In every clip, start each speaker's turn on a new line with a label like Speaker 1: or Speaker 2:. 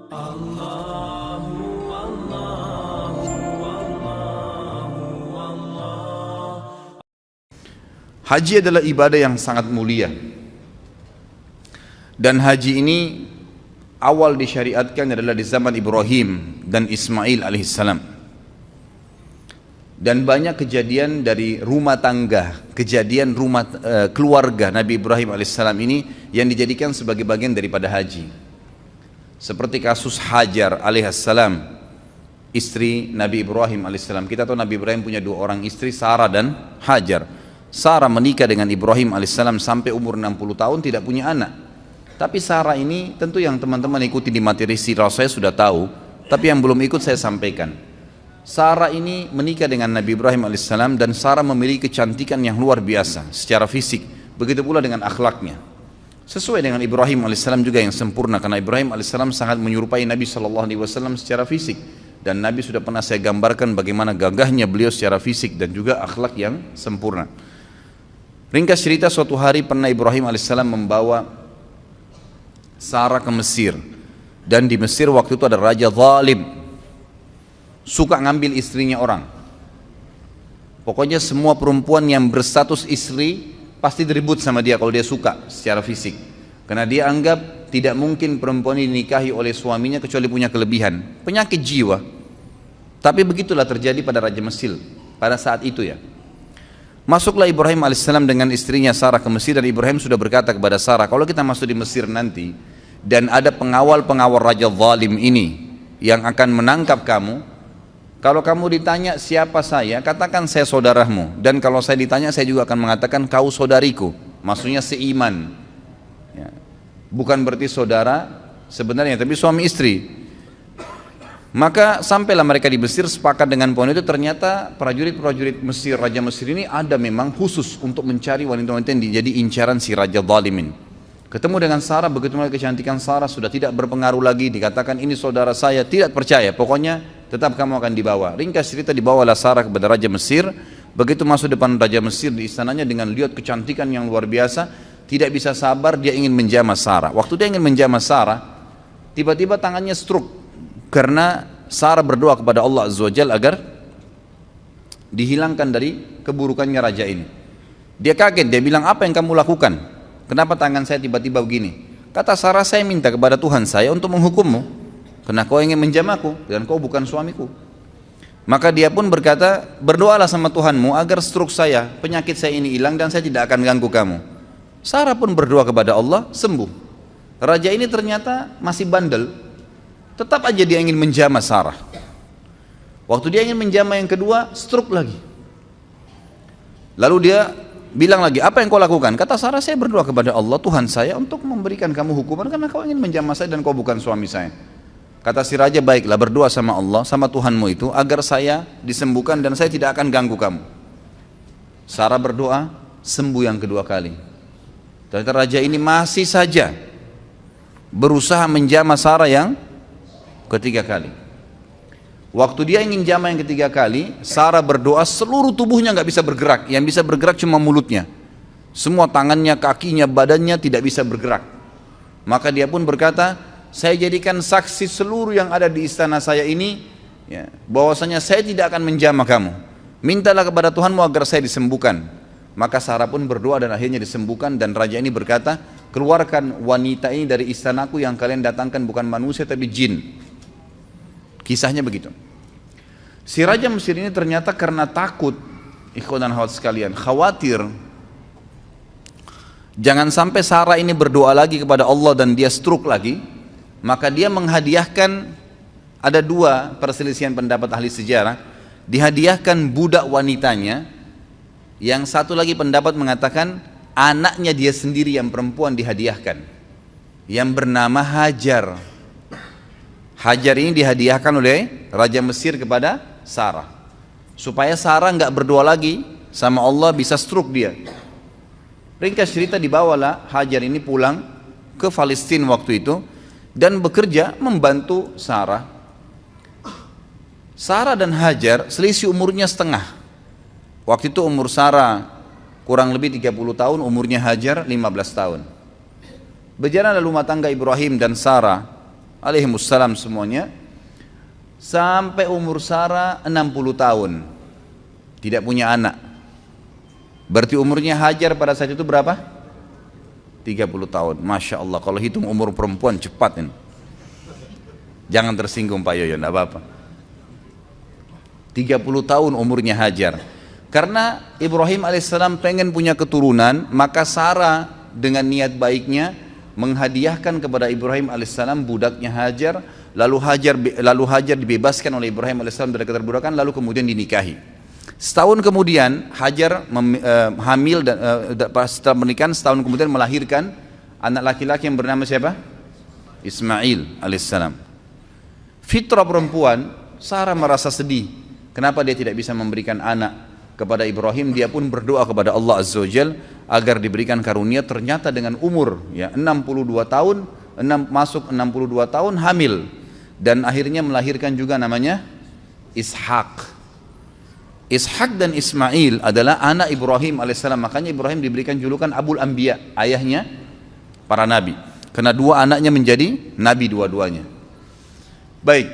Speaker 1: Allahu Allahu Allahu Allah.
Speaker 2: Haji adalah ibadah yang sangat mulia. Dan haji ini awal disyariatkan adalah di zaman Ibrahim dan Ismail alaihissalam. Dan banyak kejadian dari rumah tangga, kejadian keluarga Nabi Ibrahim alaihissalam ini yang dijadikan sebagai bagian daripada haji. Seperti kasus Hajar alaihissalam, istri Nabi Ibrahim alaihissalam. Kita tahu Nabi Ibrahim punya dua orang istri, Sarah dan Hajar. Sarah menikah dengan Ibrahim alaihissalam sampai umur 60 tahun tidak punya anak. Tapi Sarah ini tentu yang teman-teman ikuti di materi sirah saya sudah tahu, tapi yang belum ikut saya sampaikan. Sarah ini menikah dengan Nabi Ibrahim alaihissalam dan Sarah memiliki kecantikan yang luar biasa secara fisik, begitu pula dengan akhlaknya. Sesuai dengan Ibrahim alaihissalam juga yang sempurna, karena Ibrahim alaihissalam sangat menyerupai Nabi SAW secara fisik. Dan Nabi sudah pernah saya gambarkan bagaimana gagahnya beliau secara fisik dan juga akhlak yang sempurna. Ringkas cerita, suatu hari pernah Ibrahim alaihissalam membawa Sarah ke Mesir. Dan di Mesir waktu itu ada raja zalim, suka ngambil istrinya orang. Pokoknya semua perempuan yang berstatus istri pasti direbut sama dia kalau dia suka secara fisik. Karena dia anggap tidak mungkin perempuan ini dinikahi oleh suaminya kecuali punya kelebihan, penyakit jiwa. Tapi begitulah terjadi pada Raja Mesir pada saat itu ya. Masuklah Ibrahim alaihissalam dengan istrinya Sarah ke Mesir, dan Ibrahim sudah berkata kepada Sarah, kalau kita masuk di Mesir nanti dan ada pengawal-pengawal raja zalim ini yang akan menangkap kamu, kalau kamu ditanya siapa saya, katakan saya saudaramu. Dan kalau saya ditanya, saya juga akan mengatakan kau saudariku. Maksudnya seiman ya. Bukan berarti saudara sebenarnya, tapi suami istri. Maka sampailah mereka di Mesir, sepakat dengan poin itu. Ternyata prajurit-prajurit Mesir, Raja Mesir ini ada memang khusus untuk mencari wanita-wanita yang jadi incaran si Raja Zalimin. Ketemu dengan Sarah, begitu melihat kecantikan Sarah sudah tidak berpengaruh lagi, dikatakan ini saudara saya, tidak percaya, pokoknya tetap kamu akan dibawa. Ringkas cerita, dibawalah Sarah kepada Raja Mesir. Begitu masuk depan Raja Mesir di istananya dengan lihat kecantikan yang luar biasa, tidak bisa sabar, dia ingin menjamah Sarah. Waktu dia ingin menjamah Sarah, tiba-tiba tangannya stroke, karena Sarah berdoa kepada Allah Azza wa Jalla agar dihilangkan dari keburukannya raja ini. Dia kaget, dia bilang, apa yang kamu lakukan? Kenapa tangan saya tiba-tiba begini? Kata Sarah, saya minta kepada Tuhan saya untuk menghukummu, karena kau ingin menjamahku dan kau bukan suamiku. Maka dia pun berkata, berdoalah sama Tuhanmu agar stroke saya, penyakit saya ini hilang dan saya tidak akan ganggu kamu. Sarah pun berdoa kepada Allah, sembuh. Raja ini ternyata masih bandel, tetap aja dia ingin menjamah Sarah. Waktu dia ingin menjamah yang kedua, stroke lagi. Lalu dia bilang lagi, apa yang kau lakukan? Kata Sarah, saya berdoa kepada Allah Tuhan saya untuk memberikan kamu hukuman karena kau ingin menjamah saya dan kau bukan suami saya. Kata si raja, baiklah, berdoa sama Allah, sama Tuhanmu itu agar saya disembuhkan dan saya tidak akan ganggu kamu. Sarah berdoa, sembuh yang kedua kali. Ternyata raja ini masih saja berusaha menjamah Sarah yang ketiga kali. Waktu dia ingin jamah yang ketiga kali, Sarah berdoa, seluruh tubuhnya nggak bisa bergerak, yang bisa bergerak cuma mulutnya. Semua tangannya, kakinya, badannya tidak bisa bergerak. Maka dia pun berkata, saya jadikan saksi seluruh yang ada di istana saya ini ya, bahwasanya saya tidak akan menjamah kamu. Mintalah kepada Tuhanmu agar saya disembuhkan. Maka Sarah pun berdoa dan akhirnya disembuhkan. Dan raja ini berkata, keluarkan wanita ini dari istanaku, yang kalian datangkan bukan manusia tapi jin. Kisahnya begitu. Si Raja Mesir ini ternyata karena takut, ikhwan dan akhwat sekalian, khawatir jangan sampai Sarah ini berdoa lagi kepada Allah dan dia stroke lagi, maka dia menghadiahkan, ada dua perselisihan pendapat ahli sejarah, dihadiahkan budak wanitanya, yang satu lagi pendapat mengatakan anaknya dia sendiri yang perempuan dihadiahkan, yang bernama Hajar. Hajar ini dihadiahkan oleh Raja Mesir kepada Sarah, supaya Sarah nggak berdoa lagi sama Allah, bisa stroke dia. Ringkas cerita, dibawalah Hajar ini pulang ke Palestina waktu itu dan bekerja membantu Sarah. Sarah dan Hajar selisih umurnya setengah. Waktu itu umur Sarah kurang lebih 30 tahun, umurnya Hajar 15 tahun. Berjalanlah rumah tangga Ibrahim dan Sarah alaihimussalam semuanya, sampai umur Sarah 60 tahun, tidak punya anak. Berarti umurnya Hajar pada saat itu berapa? 30 tahun. Masya Allah, kalau hitung umur perempuan cepat ini. Jangan tersinggung Pak Yoyo, enggak apa-apa. 30 tahun umurnya Hajar. Karena Ibrahim alaihissalam pengen punya keturunan, maka Sarah dengan niat baiknya menghadiahkan kepada Ibrahim alaihissalam budaknya Hajar, lalu Hajar dibebaskan oleh Ibrahim alaihissalam dari keterbudakan, lalu kemudian dinikahi. Setahun kemudian Hajar hamil dan setelah menikah, setahun kemudian melahirkan anak laki-laki yang bernama siapa? Ismail alaihissalam. Fitrah perempuan, Sarah merasa sedih. Kenapa dia tidak bisa memberikan anak kepada Ibrahim? Dia pun berdoa kepada Allah Azza wa Jal agar diberikan karunia. Ternyata dengan umur 62 tahun, masuk 62 tahun hamil, dan akhirnya melahirkan juga namanya Ishak. Ishak dan Ismail adalah anak Ibrahim alaihissalam. Makanya Ibrahim diberikan julukan Abul Anbiya, ayahnya para nabi, karena dua anaknya menjadi nabi dua-duanya. Baik,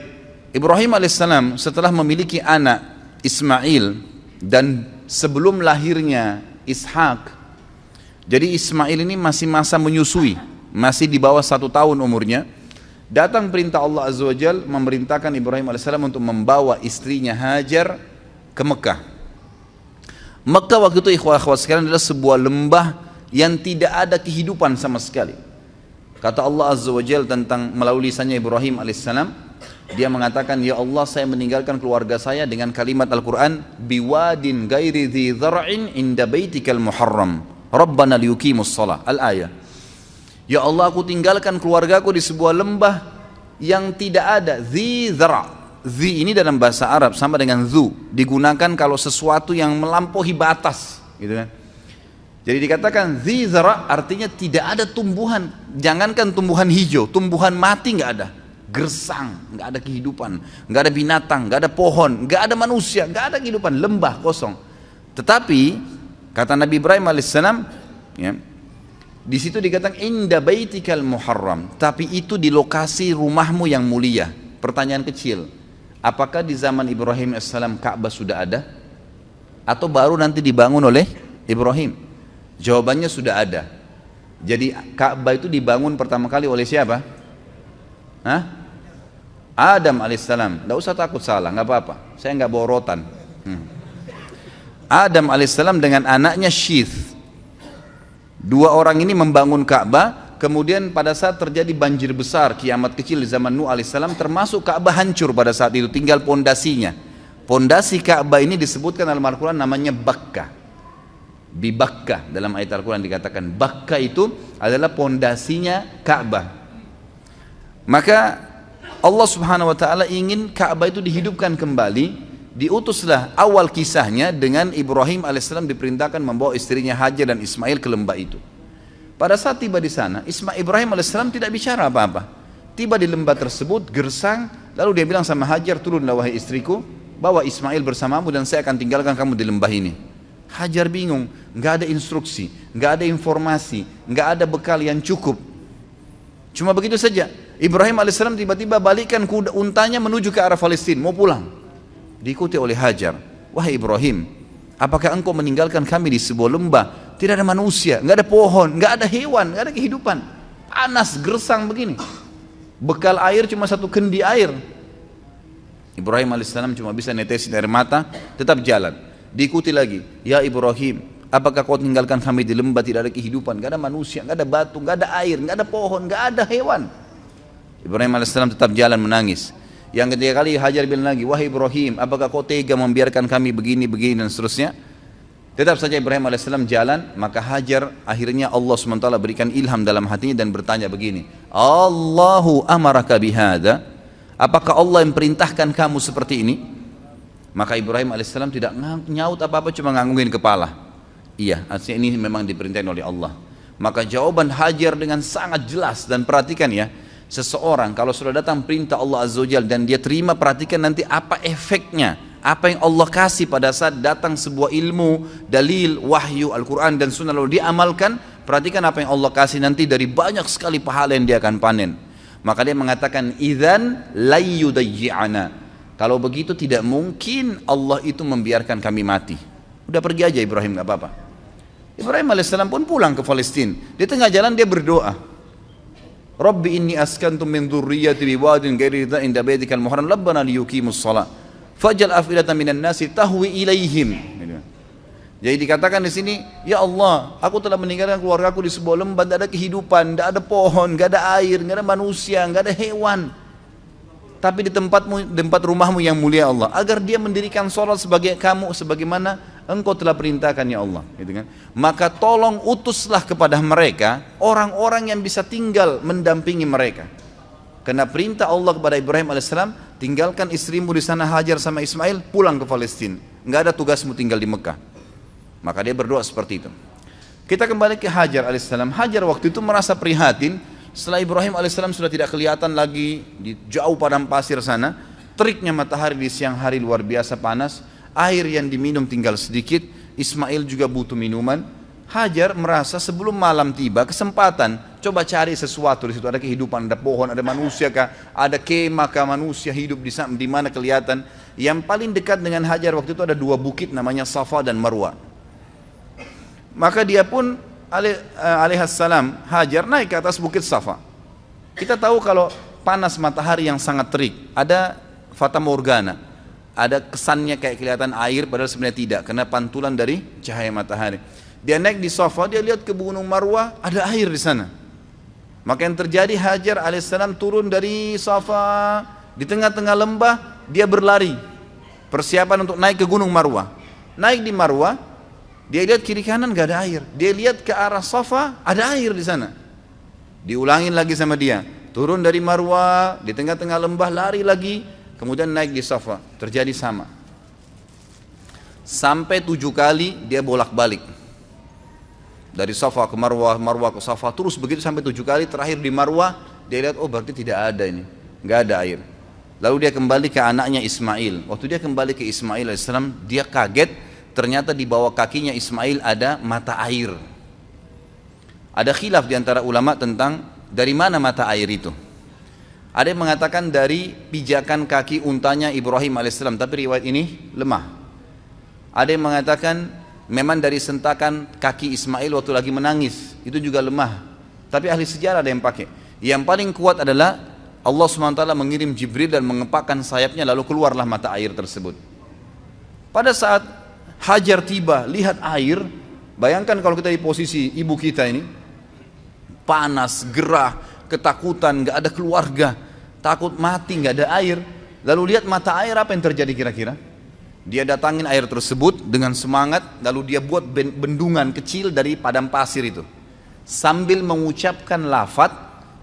Speaker 2: Ibrahim alaihissalam setelah memiliki anak Ismail dan sebelum lahirnya Ishak, jadi Ismail ini masih masa menyusui, masih di bawah 1 tahun umurnya, datang perintah Allah Azza wa Jal memerintahkan Ibrahim alaihissalam untuk membawa istrinya Hajar ke Mekah. Mekah waktu itu ikhwah-ikhwah sekalian adalah sebuah lembah yang tidak ada kehidupan sama sekali. Kata Allah Azza wa Jal tentang melalui lisannya Ibrahim alaihissalam, dia mengatakan, ya Allah, saya meninggalkan keluarga saya dengan kalimat Al-Quran, biwadin gairi dhi dhar'in inda baitikal muharram rabbana liyuqimus shalah, al-ayah. Ya Allah, aku tinggalkan keluargaku di sebuah lembah yang tidak ada dhi dhar'. Dhi ini dalam bahasa Arab sama dengan dhu, digunakan kalau sesuatu yang melampaui batas, gitu kan. Jadi dikatakan dhi dhar' artinya tidak ada tumbuhan, jangankan tumbuhan hijau, tumbuhan mati nggak ada. Gersang, nggak ada kehidupan, nggak ada binatang, nggak ada pohon, nggak ada manusia, nggak ada kehidupan, lembah kosong. Tetapi kata Nabi Ibrahim alaihissalam, ya, di situ dikatakan inda baitikal muharram, tapi itu di lokasi rumahmu yang mulia. Pertanyaan kecil, apakah di zaman Ibrahim alaihissalam Ka'bah sudah ada, atau baru nanti dibangun oleh Ibrahim? Jawabannya sudah ada. Jadi Ka'bah itu dibangun pertama kali oleh siapa? Adam alaihissalam. Tidak usah takut salah, nggak apa-apa. Saya nggak bawa rotan. Adam alaihissalam dengan anaknya Syith. Dua orang ini membangun Ka'bah. Kemudian pada saat terjadi banjir besar, kiamat kecil di zaman Nuh alaihissalam, termasuk Ka'bah hancur pada saat itu. Tinggal pondasinya. Pondasi Ka'bah ini disebutkan dalam Al-Quran namanya Bakkah. Bibakkah dalam ayat Al-Quran dikatakan. Bakkah itu adalah pondasinya Ka'bah. Maka Allah subhanahu wa ta'ala ingin Ka'bah itu dihidupkan kembali. Diutuslah awal kisahnya dengan Ibrahim alaihissalam diperintahkan membawa istrinya Hajar dan Ismail ke lembah itu. Pada saat tiba di sana, Ibrahim alaihissalam tidak bicara apa-apa. Tiba di lembah tersebut, gersang, lalu dia bilang sama Hajar, turunlah wahai istriku, bawa Ismail bersamamu dan saya akan tinggalkan kamu di lembah ini. Hajar bingung, nggak ada instruksi, nggak ada informasi, nggak ada bekal yang cukup. Cuma begitu saja. Ibrahim alaihissalam tiba-tiba balikkan kuda untanya menuju ke arah Palestina, mau pulang. Diikuti oleh Hajar. Wahai Ibrahim, apakah engkau meninggalkan kami di sebuah lembah, tidak ada manusia, nggak ada pohon, nggak ada hewan, nggak ada kehidupan, panas gersang begini, bekal air cuma 1 kendi air. Ibrahim alaihissalam cuma bisa netesin air mata, tetap jalan. Diikuti lagi, ya Ibrahim, apakah kau tinggalkan kami di lembah, tidak ada kehidupan, nggak ada manusia, nggak ada batu, nggak ada air, nggak ada pohon, nggak ada hewan. Ibrahim AS tetap jalan menangis. Yang ketiga kali Hajar bilang lagi, wahai Ibrahim, apakah kau tega membiarkan kami begini dan seterusnya. Tetap saja Ibrahim AS jalan. Maka Hajar akhirnya Allah SWT berikan ilham dalam hatinya dan bertanya begini, Allahu amaraka bihada, apakah Allah yang perintahkan kamu seperti ini? Maka Ibrahim AS tidak nyaut apa-apa, cuma nganggungin kepala. Iya, artinya ini memang diperintahkan oleh Allah. Maka jawaban Hajar dengan sangat jelas. Dan perhatikan ya, seseorang kalau sudah datang perintah Allah Azza wa Jalla dan dia terima, perhatikan nanti apa efeknya, apa yang Allah kasih pada saat datang sebuah ilmu, dalil, wahyu, Al-Quran dan Sunnah lalu dia amalkan. Perhatikan apa yang Allah kasih nanti dari banyak sekali pahala yang dia akan panen. Maka dia mengatakan, idzan la yudayyi'ana. Kalau begitu tidak mungkin Allah itu membiarkan kami mati. Udah pergi aja Ibrahim, nggak apa-apa. Ibrahim alaihissalam pun pulang ke Palestina. Di tengah jalan dia berdoa, Rabbi inni askantu min dzurriyyati biwadin ghairi dzin inda baitikal muharram rabbana liyuqimus shalah faj'al afidatan minan nasi tahwi ilaihim. Jadi dikatakan di sini, ya Allah, aku telah meninggalkan keluargaku di sebuah lembah, tidak ada kehidupan, tidak ada pohon, tidak ada air, tidak ada manusia, tidak ada hewan. Tapi di tempat rumahmu yang mulia Allah, agar dia mendirikan sholat sebagai kamu, sebagaimana engkau telah perintahkan ya Allah. Gitu kan? Maka tolong utuslah kepada mereka orang-orang yang bisa tinggal mendampingi mereka. Karena perintah Allah kepada Ibrahim alaihissalam, tinggalkan istrimu di sana Hajar sama Ismail, pulang ke Palestina. Nggak ada tugasmu tinggal di Mekah. Maka dia berdoa seperti itu. Kita kembali ke Hajar alaihissalam. Hajar waktu itu merasa prihatin setelah Ibrahim alaihissalam sudah tidak kelihatan lagi di jauh padang pasir sana. Teriknya matahari di siang hari luar biasa panas. Air yang diminum tinggal sedikit. Ismail juga butuh minuman. Hajar merasa sebelum malam tiba kesempatan coba cari sesuatu di situ, ada kehidupan, ada pohon, ada manusia kah, ada kemah kah, manusia hidup di mana kelihatan. Yang paling dekat dengan Hajar waktu itu ada dua bukit namanya Safa dan Marwa. Maka dia pun alaihissalam Hajar naik ke atas bukit Safa. Kita tahu kalau panas matahari yang sangat terik, ada fata morgana, ada kesannya kayak kelihatan air padahal sebenarnya tidak, karena pantulan dari cahaya matahari. Dia naik di Safa, dia lihat ke gunung Marwah, ada air di sana. Maka yang terjadi, Hajar alaihissalam turun dari Safa, di tengah-tengah lembah dia berlari, persiapan untuk naik ke gunung Marwah. Naik di Marwah, dia lihat kiri kanan gak ada air. Dia lihat ke arah Safa, ada air di sana. Diulangin lagi sama dia. Turun dari Marwah, di tengah-tengah lembah lari lagi, kemudian naik di Safa. Terjadi sama. Sampai 7 kali dia bolak-balik. Dari Safa ke Marwah, Marwah ke Safa, terus begitu sampai 7 kali. Terakhir di Marwah, dia lihat, oh berarti tidak ada ini, gak ada air. Lalu dia kembali ke anaknya Ismail. Waktu dia kembali ke Ismail alaihissalam, dia kaget. Ternyata di bawah kakinya Ismail ada mata air. Ada khilaf di antara ulama tentang dari mana mata air itu. Ada yang mengatakan dari pijakan kaki untanya Ibrahim alaihissalam, tapi riwayat ini lemah. Ada yang mengatakan memang dari sentakan kaki Ismail waktu lagi menangis, itu juga lemah. Tapi ahli sejarah ada yang pakai. Yang paling kuat adalah Allah SWT mengirim Jibril dan mengepakkan sayapnya, lalu keluarlah mata air tersebut. Pada saat Hajar tiba, lihat air, bayangkan kalau kita di posisi ibu kita ini, panas, gerah, ketakutan, gak ada keluarga, takut mati, gak ada air. Lalu lihat mata air, apa yang terjadi kira-kira? Dia datangin air tersebut dengan semangat, lalu dia buat bendungan kecil dari padang pasir itu, sambil mengucapkan lafaz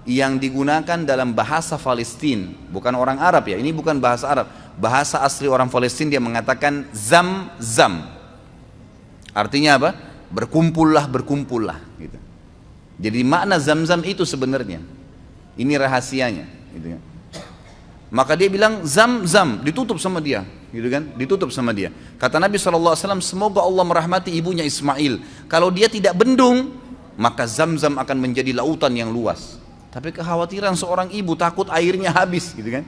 Speaker 2: yang digunakan dalam bahasa Palestina, bukan orang Arab ya, ini bukan bahasa Arab, bahasa asli orang Palestina. Dia mengatakan zam-zam, artinya apa? Berkumpullah, berkumpullah gitu. Jadi makna zam-zam itu sebenarnya, ini rahasianya gitu kan. Maka dia bilang zam-zam, ditutup sama dia gitu kan, ditutup sama dia. Kata Nabi SAW, semoga Allah merahmati ibunya Ismail, kalau dia tidak bendung maka zam-zam akan menjadi lautan yang luas. Tapi kekhawatiran seorang ibu, takut airnya habis gitu kan.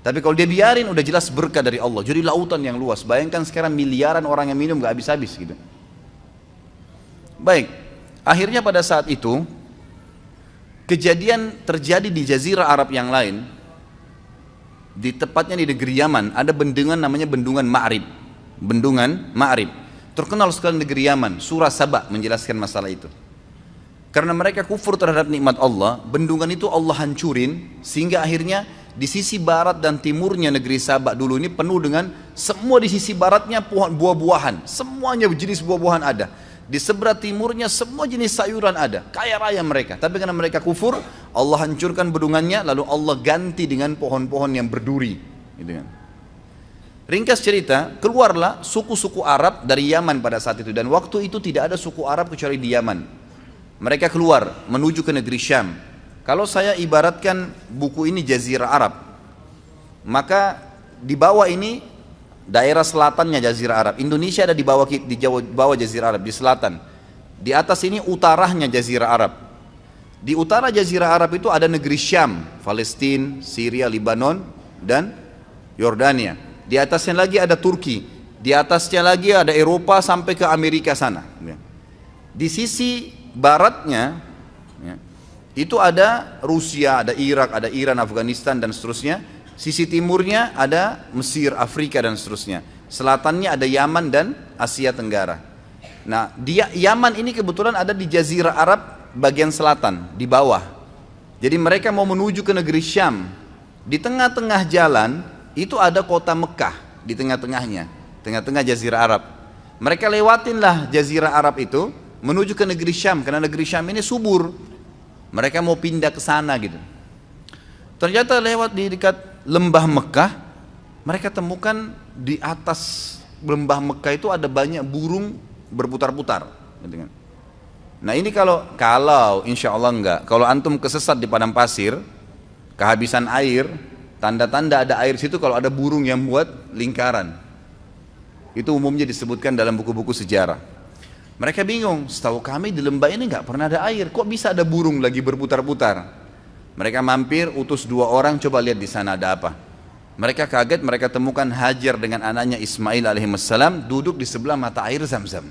Speaker 2: Tapi kalau dia biarin, udah jelas berkah dari Allah, jadi lautan yang luas. Bayangkan sekarang miliaran orang yang minum gak habis-habis gitu. Baik, akhirnya pada saat itu kejadian terjadi di jazirah Arab yang lain. Di tepatnya di negeri Yaman ada bendungan namanya Bendungan Ma'rib. Bendungan Ma'rib terkenal sekali negeri Yaman. Surah Saba menjelaskan masalah itu. Karena mereka kufur terhadap nikmat Allah, bendungan itu Allah hancurin, sehingga akhirnya di sisi barat dan timurnya negeri Sabak dulu ini penuh dengan, semua di sisi baratnya pohon buah-buahan, semuanya jenis buah-buahan ada. Di sebelah timurnya semua jenis sayuran ada, kaya raya mereka. Tapi karena mereka kufur, Allah hancurkan bendungannya, lalu Allah ganti dengan pohon-pohon yang berduri. Gitu kan. Ringkas cerita, keluarlah suku-suku Arab dari Yaman pada saat itu, dan waktu itu tidak ada suku Arab kecuali di Yaman. Mereka keluar menuju ke negeri Syam. Kalau saya ibaratkan buku ini Jazirah Arab, maka di bawah ini daerah selatannya Jazirah Arab. Indonesia ada di bawah Jazirah Arab, di selatan. Di atas ini utaranya Jazirah Arab. Di utara Jazirah Arab itu ada negeri Syam, Palestina, Syria, Lebanon, dan Yordania. Di atasnya lagi ada Turki. Di atasnya lagi ada Eropa sampai ke Amerika sana. Di sisi baratnya itu ada Rusia, ada Irak, ada Iran, Afghanistan, dan seterusnya. Sisi timurnya ada Mesir, Afrika, dan seterusnya. Selatannya ada Yaman dan Asia Tenggara. Nah, Yaman ini kebetulan ada di Jazirah Arab bagian selatan, di bawah. Jadi mereka mau menuju ke negeri Syam. Di tengah-tengah jalan itu ada kota Mekah di tengah-tengahnya, tengah-tengah Jazirah Arab. Mereka lewatinlah Jazirah Arab itu menuju ke negeri Syam, karena negeri Syam ini subur. Mereka mau pindah ke sana gitu. Ternyata lewat di dekat lembah Mekah, mereka temukan di atas lembah Mekah itu ada banyak burung berputar-putar, gitu kan. Nah ini kalau insya Allah enggak, kalau antum kesesat di padang pasir, kehabisan air, tanda-tanda ada air situ kalau ada burung yang buat lingkaran. Itu umumnya disebutkan dalam buku-buku sejarah. Mereka bingung, setahu kami di lembah ini enggak pernah ada air, kok bisa ada burung lagi berputar-putar. Mereka mampir, utus 2 orang, coba lihat di sana ada apa. Mereka kaget, mereka temukan Hajar dengan anaknya Ismail alaihissalam duduk di sebelah mata air Zam-Zam.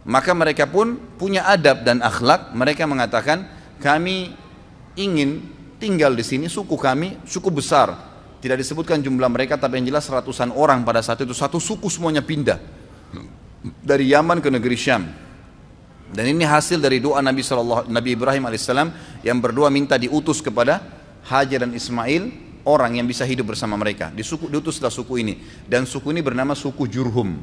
Speaker 2: Maka mereka pun punya adab dan akhlak. Mereka mengatakan, kami ingin tinggal di sini, suku kami suku besar. Tidak disebutkan jumlah mereka, tapi yang jelas ratusan orang pada saat itu. Satu suku semuanya pindah dari Yaman ke negeri Syam. Dan ini hasil dari doa Nabi Ibrahim alaihissalam yang berdua minta diutus kepada Hajar dan Ismail orang yang bisa hidup bersama mereka. Diutuslah suku ini, dan suku ini bernama suku Jurhum.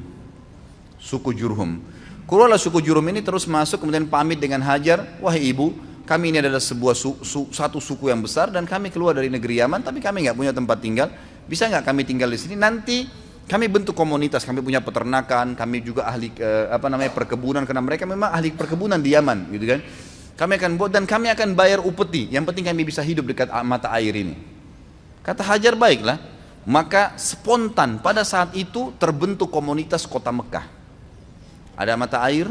Speaker 2: Suku Jurhum. Keluarlah suku Jurhum ini terus masuk, kemudian pamit dengan Hajar, wahai ibu, kami ini adalah satu suku yang besar dan kami keluar dari negeri Yaman, tapi kami nggak punya tempat tinggal. Bisa nggak kami tinggal di sini? Nanti kami bentuk komunitas, kami punya peternakan, kami juga ahli perkebunan, karena mereka memang ahli perkebunan di Yaman, gitu kan. Kami akan buat dan kami akan bayar upeti. Yang penting kami bisa hidup dekat mata air ini. Kata Hajar, baiklah. Maka spontan pada saat itu terbentuk komunitas kota Mekah. Ada mata air,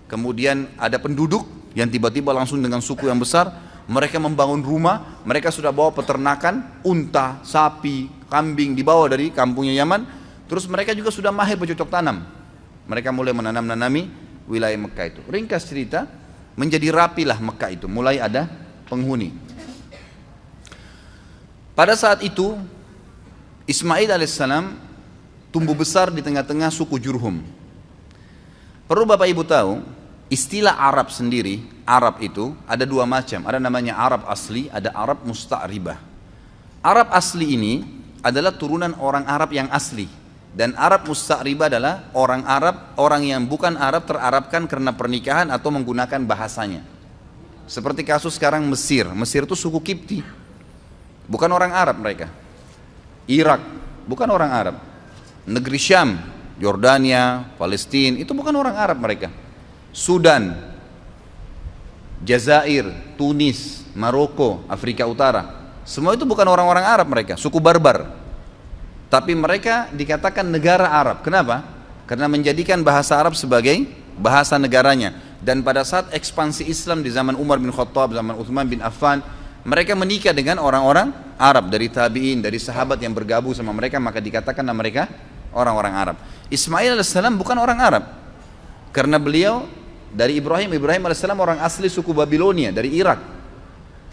Speaker 2: kemudian ada penduduk yang tiba-tiba langsung dengan suku yang besar. Mereka membangun rumah, mereka sudah bawa peternakan, unta, sapi, kambing dibawa dari kampungnya Yaman. Terus mereka juga sudah mahir bercocok tanam. Mereka mulai menanami wilayah Mekah itu. Ringkas cerita, menjadi rapilah Mekah itu, mulai ada penghuni. Pada saat itu Ismail alaihissalam tumbuh besar di tengah-tengah suku Jurhum. Perlu Bapak Ibu tahu, istilah Arab sendiri, Arab itu ada 2 macam. Ada namanya Arab asli, ada Arab musta'ribah. Arab asli ini adalah turunan orang Arab yang asli. Dan Arab musta'ribah adalah orang Arab, orang yang bukan Arab terarabkan karena pernikahan atau menggunakan bahasanya. Seperti kasus sekarang Mesir. Mesir itu suku Kipti. Bukan orang Arab mereka. Irak, bukan orang Arab. Negeri Syam, Yordania, Palestina, itu bukan orang Arab mereka. Sudan, Jazair, Tunis, Maroko, Afrika Utara, semua itu bukan orang-orang Arab mereka, suku barbar. Tapi mereka dikatakan negara Arab. Kenapa? Karena menjadikan bahasa Arab sebagai bahasa negaranya. Dan pada saat ekspansi Islam di zaman Umar bin Khattab, zaman Uthman bin Affan, mereka menikah dengan orang-orang Arab, dari tabi'in, dari sahabat yang bergabung sama mereka, maka dikatakanlah mereka orang-orang Arab. Ismail alaihissalam bukan orang Arab, karena beliau dari Ibrahim alaihissalam orang asli suku Babilonia, dari Irak.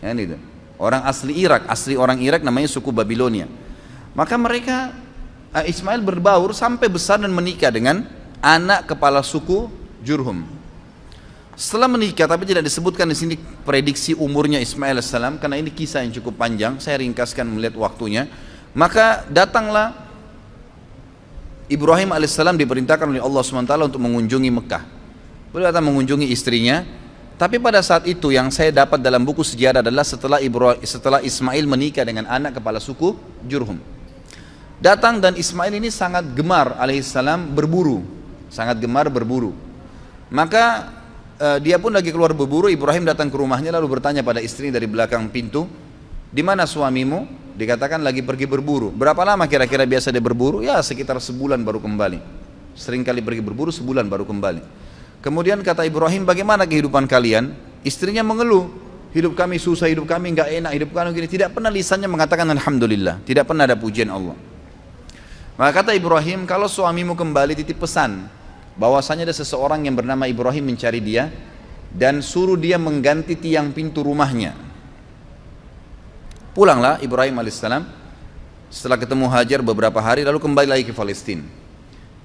Speaker 2: Ya, gitu. Orang asli Irak, asli orang Irak namanya suku Babilonia. Maka mereka, Ismail berbaur sampai besar dan menikah dengan anak kepala suku Jurhum. Setelah menikah, tapi tidak disebutkan di sini prediksi umurnya Ismail alaihissalam, karena ini kisah yang cukup panjang, saya ringkaskan melihat waktunya. Maka datanglah Ibrahim alaihissalam, diperintahkan oleh Allah SWT untuk mengunjungi Mekah. Beliau datang mengunjungi istrinya. Tapi pada saat itu yang saya dapat dalam buku sejarah adalah setelah Ismail menikah dengan anak kepala suku Jurhum. Datang, dan Ismail ini sangat gemar alaihissalam berburu, sangat gemar berburu. Maka dia pun lagi keluar berburu. Ibrahim datang ke rumahnya lalu bertanya pada istrinya dari belakang pintu, di mana suamimu? Dikatakan lagi pergi berburu. Berapa lama kira-kira biasa dia berburu? Ya sekitar sebulan baru kembali. Sering kali pergi berburu, sebulan baru kembali. Kemudian kata Ibrahim, bagaimana kehidupan kalian? Istrinya mengeluh, hidup kami susah, hidup kami nggak enak, hidup kami gini. Tidak pernah lisannya mengatakan alhamdulillah, tidak pernah ada pujian Allah. Maka kata Ibrahim, kalau suamimu kembali titip pesan bahwasanya ada seseorang yang bernama Ibrahim mencari dia dan suruh dia mengganti tiang pintu rumahnya. Pulanglah Ibrahim alaihissalam setelah ketemu Hajar beberapa hari, lalu kembali lagi ke Palestina.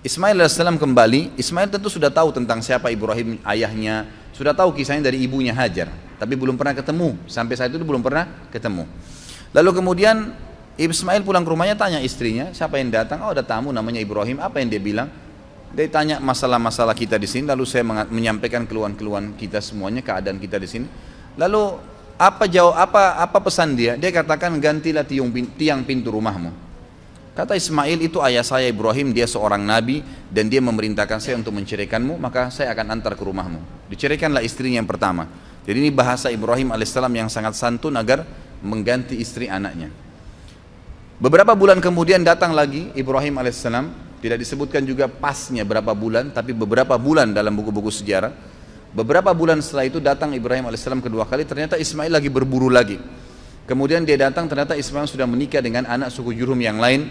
Speaker 2: Ismail alaihissalam kembali. Ismail tentu sudah tahu tentang siapa Ibrahim ayahnya, sudah tahu kisahnya dari ibunya Hajar, tapi belum pernah ketemu. Sampai saat itu belum pernah ketemu. Lalu kemudian Ismail pulang ke rumahnya, tanya istrinya, siapa yang datang? Oh, ada tamu namanya Ibrahim. Apa yang dia bilang? Dia tanya masalah-masalah kita di sini, lalu saya menyampaikan keluhan-keluhan kita semuanya, keadaan kita di sini. Lalu apa pesan dia? Dia katakan, gantilah tiang pintu rumahmu. Kata Ismail, itu ayah saya Ibrahim, dia seorang nabi dan dia memerintahkan saya untuk menceraikanmu, maka saya akan antar ke rumahmu. Diceraikanlah istrinya yang pertama. Jadi ini bahasa Ibrahim alaihissalam yang sangat santun agar mengganti istri anaknya. Beberapa bulan kemudian datang lagi Ibrahim alaihissalam, tidak disebutkan juga pasnya berapa bulan, tapi beberapa bulan dalam buku-buku sejarah. Beberapa bulan setelah itu datang Ibrahim alaihissalam kedua kali, ternyata Ismail lagi berburu lagi. Kemudian dia datang, ternyata Ismail sudah menikah dengan anak suku Jurhum yang lain.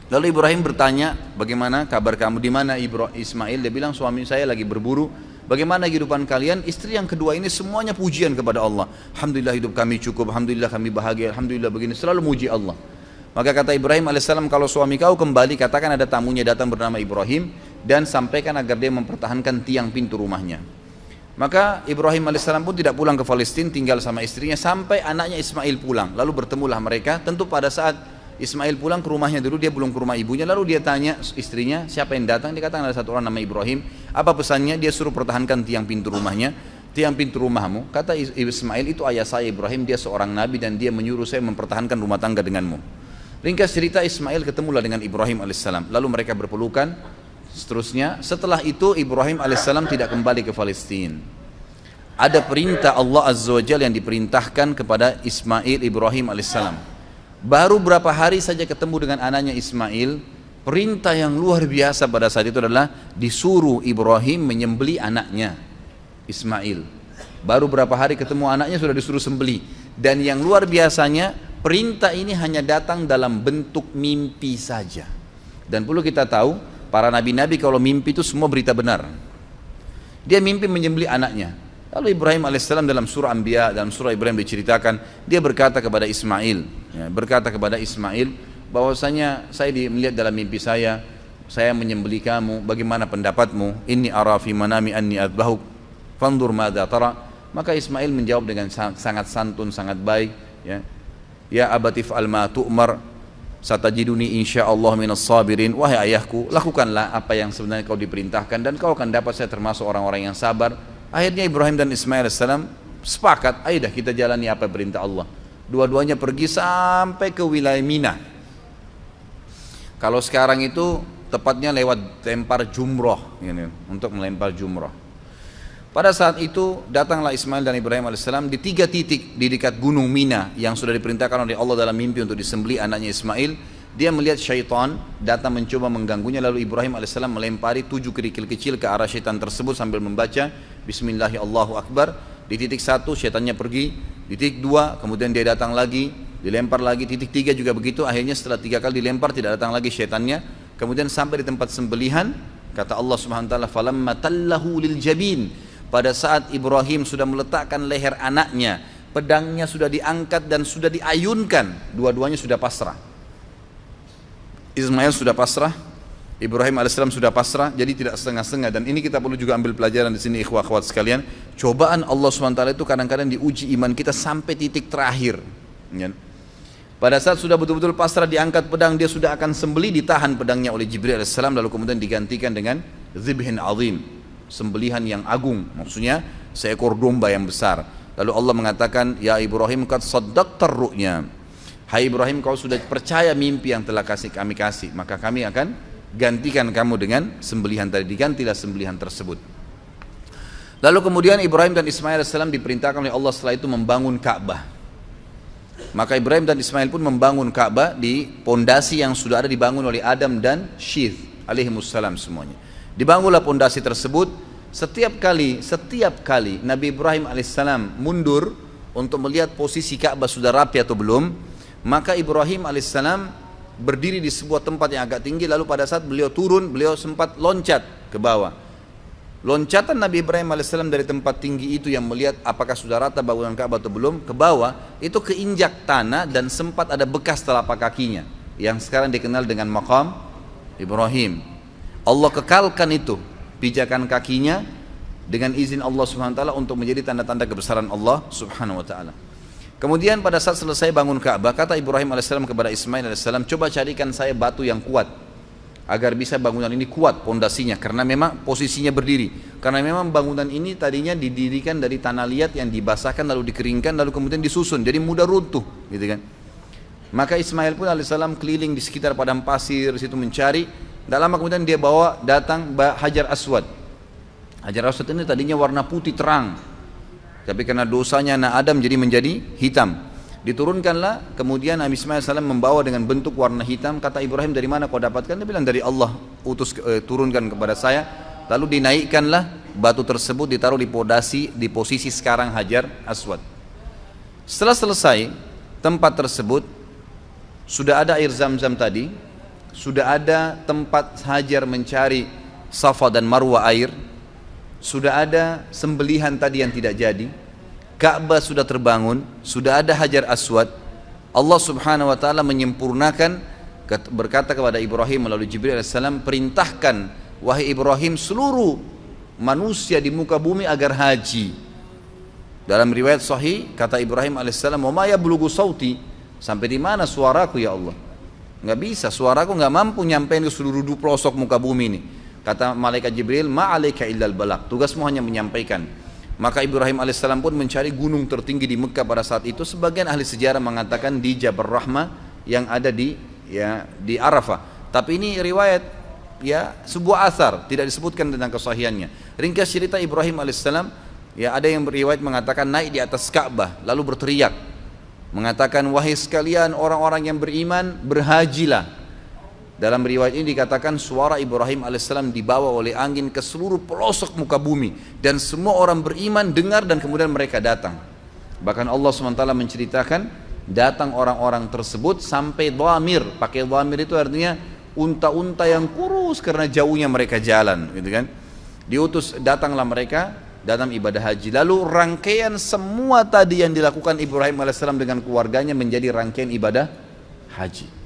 Speaker 2: Lalu Ibrahim bertanya, bagaimana kabar kamu, di mana Ismail? Dia bilang, suami saya lagi berburu. Bagaimana kehidupan kalian? Istri yang kedua ini semuanya pujian kepada Allah. Alhamdulillah hidup kami cukup, alhamdulillah kami bahagia, alhamdulillah begini, selalu muji Allah. Maka kata Ibrahim alaihissalam, kalau suami kau kembali, katakan ada tamunya datang bernama Ibrahim dan sampaikan agar dia mempertahankan tiang pintu rumahnya. Maka Ibrahim alaihissalam pun tidak pulang ke Palestina, tinggal sama istrinya sampai anaknya Ismail pulang. Lalu bertemulah mereka. Tentu pada saat Ismail pulang ke rumahnya dulu, dia belum ke rumah ibunya. Lalu dia tanya istrinya, siapa yang datang? Dia katakan ada satu orang nama Ibrahim. Apa pesannya? Dia suruh pertahankan tiang pintu rumahnya. Tiang pintu rumahmu. Kata Ismail, itu ayah saya Ibrahim, dia seorang nabi dan dia menyuruh saya mempertahankan rumah tangga denganmu. Ringkas cerita, Ismail ketemulah dengan Ibrahim alaihissalam. Lalu mereka berpelukan. Seterusnya, setelah itu Ibrahim alaihissalam tidak kembali ke Palestina. Ada perintah Allah azza wa jalla yang diperintahkan kepada Ismail Ibrahim alaihissalam. Baru berapa hari saja ketemu dengan anaknya Ismail, perintah yang luar biasa pada saat itu adalah disuruh Ibrahim menyembelih anaknya Ismail. Baru berapa hari ketemu anaknya sudah disuruh sembelih. Dan yang luar biasanya, perintah ini hanya datang dalam bentuk mimpi saja. Dan perlu kita tahu, para nabi-nabi kalau mimpi itu semua berita benar. Dia mimpi menyembelih anaknya. Lalu Ibrahim alaihissalam dalam surah Anbiya, dalam surah Ibrahim diceritakan, dia berkata kepada Ismail, bahwasanya saya melihat dalam mimpi saya menyembelih kamu, bagaimana pendapatmu? Inni ara fi manami anni adbahuk, fandur madza tara. Maka Ismail menjawab dengan sangat santun, sangat baik, ya abatif al ma tu'mar satajiduni insyaallah minas sabirin. Wahai ayahku, lakukanlah apa yang sebenarnya kau diperintahkan dan kau akan dapat saya termasuk orang-orang yang sabar. Akhirnya Ibrahim dan Ismail AS sepakat, ayo dah kita jalani apa perintah Allah. Dua-duanya pergi sampai ke wilayah Mina. Kalau sekarang itu tepatnya lewat lempar jumroh, untuk melempar jumroh. Pada saat itu datanglah Ismail dan Ibrahim AS di 3 titik di dekat gunung Mina yang sudah diperintahkan oleh Allah dalam mimpi untuk disembelih anaknya Ismail. Dia melihat syaitan datang mencoba mengganggunya, lalu Ibrahim AS melempari 7 kerikil kecil ke arah syaitan tersebut sambil membaca Bismillahirrahmanirrahim, Allahu Akbar. Di titik 1 syaitannya pergi, di titik 2 kemudian dia datang lagi, dilempar lagi, titik 3 juga begitu. Akhirnya setelah 3 kali dilempar tidak datang lagi syaitannya. Kemudian sampai di tempat sembelihan, kata Allah Subhanahu wa taala, falamma tallahu lil jabin. Pada saat Ibrahim sudah meletakkan leher anaknya, pedangnya sudah diangkat dan sudah diayunkan, dua-duanya sudah pasrah. Ismail sudah pasrah, Ibrahim AS sudah pasrah, jadi tidak setengah-setengah. Dan ini kita perlu juga ambil pelajaran di sini, ikhwah-akhwat sekalian. Cobaan Allah SWT itu kadang-kadang diuji iman kita sampai titik terakhir. Pada saat sudah betul-betul pasrah, diangkat pedang, dia sudah akan sembelih, ditahan pedangnya oleh Jibril AS, lalu kemudian digantikan dengan zibhin azim, sembelihan yang agung, maksudnya seekor domba yang besar. Lalu Allah mengatakan, ya Ibrahim qad saddaqtar ru'ya. Hai Ibrahim, kau sudah percaya mimpi yang telah kami kasih, maka kami akan gantikan kamu dengan sembelihan tadi. Digantilah sembelihan tersebut. Lalu kemudian Ibrahim dan Ismail AS diperintahkan oleh Allah setelah itu membangun Ka'bah. Maka Ibrahim dan Ismail pun membangun Ka'bah di pondasi yang sudah ada dibangun oleh Adam dan Syith alaihimussalam semuanya. Dibangunlah pondasi tersebut. Setiap kali Nabi Ibrahim alaihissalam mundur untuk melihat posisi Ka'bah sudah rapi atau belum, maka Ibrahim alaihissalam berdiri di sebuah tempat yang agak tinggi, lalu pada saat beliau turun, beliau sempat loncat ke bawah. Loncatan Nabi Ibrahim alaihissalam dari tempat tinggi itu yang melihat apakah sudah rata bangunan Ka'bah atau belum, ke bawah itu keinjak tanah dan sempat ada bekas telapak kakinya yang sekarang dikenal dengan maqam Ibrahim. Allah kekalkan itu pijakan kakinya dengan izin Allah Subhanahu wa taala untuk menjadi tanda-tanda kebesaran Allah Subhanahu wa taala. Kemudian pada saat selesai bangun Ka'bah, kata Ibrahim alaihissalam kepada Ismail alaihissalam, coba carikan saya batu yang kuat agar bisa bangunan ini kuat pondasinya, karena memang posisinya berdiri. Karena memang bangunan ini tadinya didirikan dari tanah liat yang dibasahkan lalu dikeringkan lalu kemudian disusun, jadi mudah runtuh, gitu kan. Maka Ismail pun alaihissalam keliling di sekitar padang pasir situ mencari. Tak lama kemudian dia datang Hajar Aswad. Hajar Aswad ini tadinya warna putih terang, tapi karena dosanya anak Adam jadi menjadi hitam. Diturunkanlah, kemudian Nabi Ismail AS membawa dengan bentuk warna hitam. Kata Ibrahim, dari mana kau dapatkan? Dia bilang, dari Allah turunkan kepada saya. Lalu dinaikkanlah batu tersebut, ditaruh di posisi sekarang Hajar Aswad. Setelah selesai tempat tersebut, sudah ada air Zam-Zam tadi, sudah ada tempat Hajar mencari Safa dan Marwa air, sudah ada sembelihan tadi yang tidak jadi, Ka'bah sudah terbangun, sudah ada Hajar Aswad. Allah Subhanahu wa taala menyempurnakan, berkata kepada Ibrahim melalui Jibril alaihissalam, perintahkan wahai Ibrahim seluruh manusia di muka bumi agar haji. Dalam riwayat sahih kata Ibrahim alaihissalam, "Wa ma yablughu sauti?" Sampai di mana suaraku ya Allah? Nggak bisa, suaraku nggak mampu nyampein ke seluruh pelosok muka bumi ini. Kata malaikat Jibril, ma'alaika illal balagh, tugasmu hanya menyampaikan. Maka Ibrahim alaihissalam pun mencari gunung tertinggi di Mekah pada saat itu. Sebagian ahli sejarah mengatakan di Jabal Rahmah yang ada di Arafah. Tapi ini riwayat, sebuah asar, tidak disebutkan tentang kesahihannya. Ringkas cerita, Ibrahim alaihissalam, ada yang beriwayat mengatakan naik di atas Ka'bah lalu berteriak, mengatakan, wahai sekalian orang-orang yang beriman, berhajilah. Dalam riwayat ini dikatakan suara Ibrahim alaihissalam dibawa oleh angin ke seluruh pelosok muka bumi, dan semua orang beriman dengar dan kemudian mereka datang. Bahkan Allah SWT menceritakan datang orang-orang tersebut sampai dhamir. Pakai dhamir itu artinya unta-unta yang kurus karena jauhnya mereka jalan, gitu kan. Diutus, datanglah mereka dalam ibadah haji. Lalu rangkaian semua tadi yang dilakukan Ibrahim alaihissalam dengan keluarganya menjadi rangkaian ibadah haji.